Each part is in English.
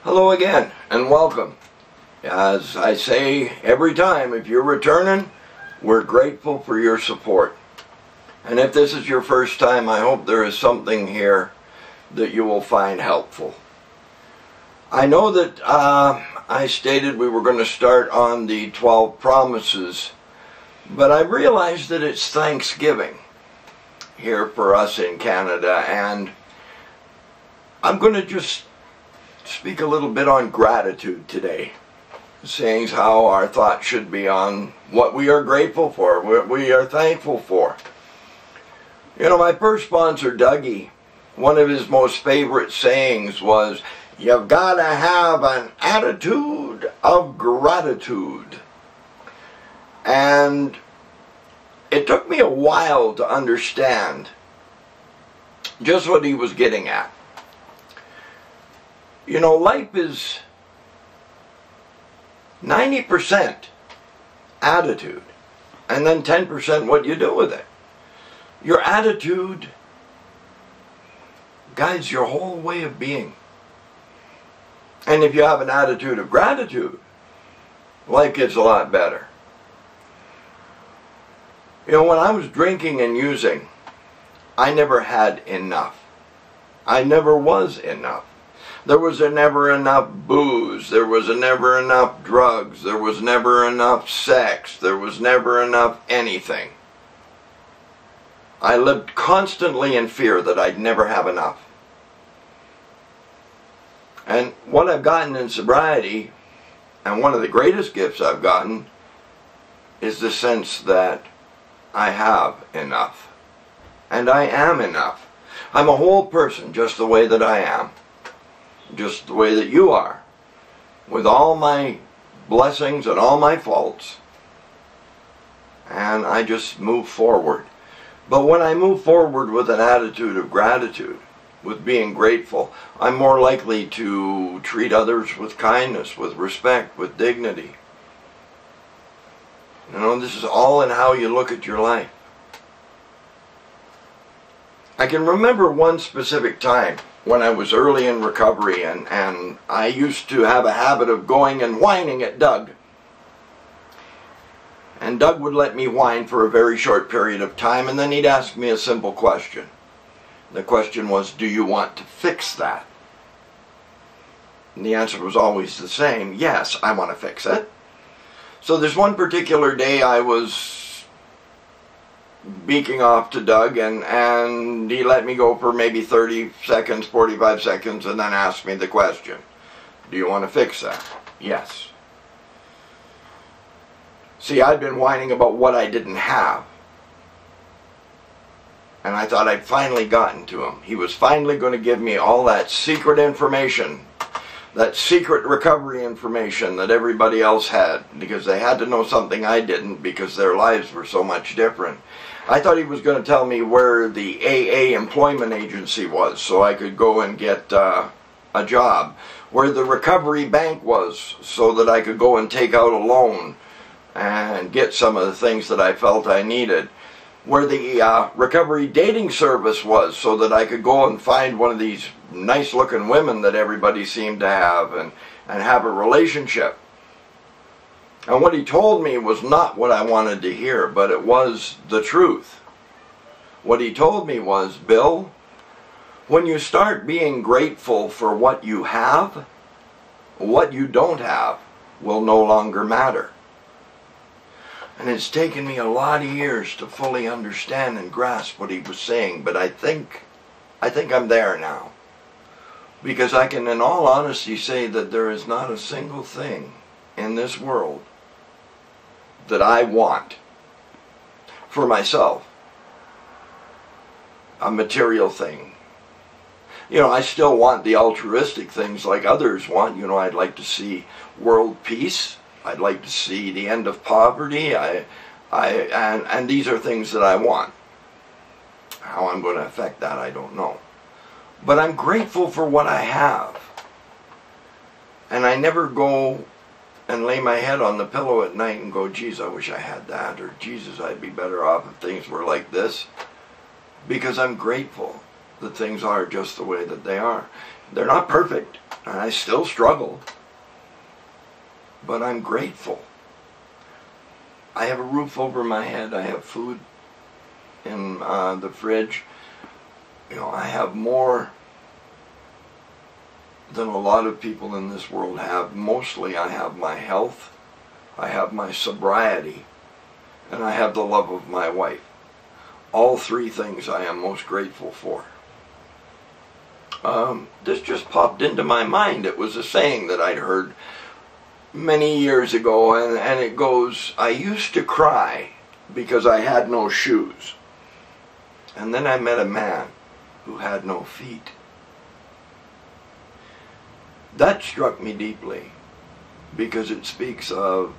Hello again and welcome. As I say every time, if you're returning, we're grateful for your support. And if this is your first time, I hope there is something here that you will find helpful. I know that I stated we were going to start on the 12 promises, but I realized that it's Thanksgiving here for us in Canada, and I'm going to just speak a little bit on gratitude today, saying how our thoughts should be on what we are grateful for, what we are thankful for. You know, my first sponsor, Dougie, one of his most favorite sayings was, "You've got to have an attitude of gratitude." And it took me a while to understand just what he was getting at. You know, life is 90% attitude, and then 10% what you do with it. Your attitude guides your whole way of being. And if you have an attitude of gratitude, life gets a lot better. You know, when I was drinking and using, I never had enough. I never was enough. There was never enough booze. There was never enough drugs. There was never enough sex. There was never enough anything. I lived constantly in fear that I'd never have enough. And what I've gotten in sobriety, and one of the greatest gifts I've gotten, is the sense that I have enough. And I am enough. I'm a whole person just the way that I am. Just the way that you are, with all my blessings and all my faults, and I just move forward. But when I move forward with an attitude of gratitude, with being grateful, I'm more likely to treat others with kindness, with respect, with dignity. You know, this is all in how you look at your life. I can remember one specific time when I was early in recovery, and I used to have a habit of going and whining at Doug. And Doug would let me whine for a very short period of time, and then he'd ask me a simple question. The question was, do you want to fix that? And the answer was always the same, yes, I want to fix it. So this one particular day I was beaking off to Doug, and he let me go for maybe 30 seconds, 45 seconds, and then asked me the question, do you want to fix that? Yes. See, I'd been whining about what I didn't have, and I thought I'd finally gotten to him. He was finally going to give me all that secret information, that secret recovery information that everybody else had, because they had to know something I didn't, because their lives were so much different. I thought he was going to tell me where the AA employment agency was so I could go and get a job, where the recovery bank was so that I could go and take out a loan and get some of the things that I felt I needed, where the recovery dating service was so that I could go and find one of these nice looking women that everybody seemed to have and have a relationship. And what he told me was not what I wanted to hear, but it was the truth. What he told me was, Bill, when you start being grateful for what you have, what you don't have will no longer matter. And it's taken me a lot of years to fully understand and grasp what he was saying, but I think I'm there now. Because I can in all honesty say that there is not a single thing in this world that I want for myself, a material thing. You know, I still want the altruistic things like others want. You know, I'd like to see world peace. I'd like to see the end of poverty. And these are things that I want. How I'm going to affect that, I don't know. But I'm grateful for what I have. And I never go and lay my head on the pillow at night and go, geez, I wish I had that, or Jesus, I'd be better off if things were like this. Because I'm grateful that things are just the way that they are. They're not perfect. And I still struggle. But I'm grateful. I have a roof over my head. I have food in the fridge. You know, I have more than a lot of people in this world have. Mostly I have my health, I have my sobriety, and I have the love of my wife. All three things I am most grateful for. This just popped into my mind. It was a saying that I'd heard many years ago, and it goes, I used to cry because I had no shoes. And then I met a man who had no feet. That struck me deeply because it speaks of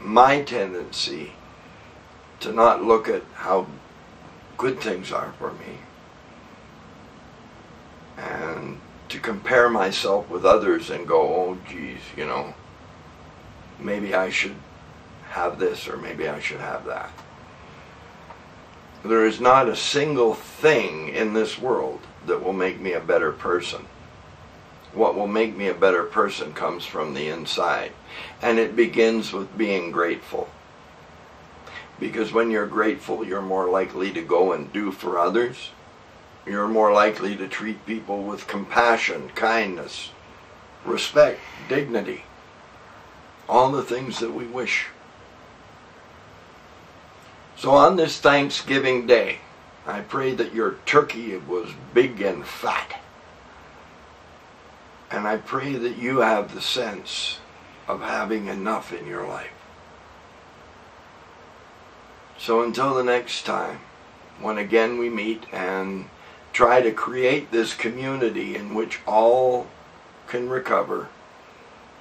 my tendency to not look at how good things are for me and to compare myself with others and go, oh geez, you know, maybe I should have this or maybe I should have that. There is not a single thing in this world that will make me a better person. What will make me a better person comes from the inside. And it begins with being grateful. Because when you're grateful, you're more likely to go and do for others. You're more likely to treat people with compassion, kindness, respect, dignity. All the things that we wish. So on this Thanksgiving Day, I pray that your turkey was big and fat. And I pray that you have the sense of having enough in your life. So until the next time, when again we meet and try to create this community in which all can recover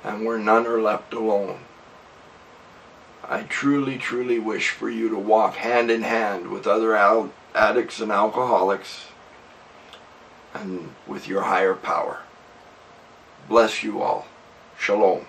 and where none are left alone, I truly, truly wish for you to walk hand in hand with other addicts and alcoholics and with your higher power. Bless you all. Shalom.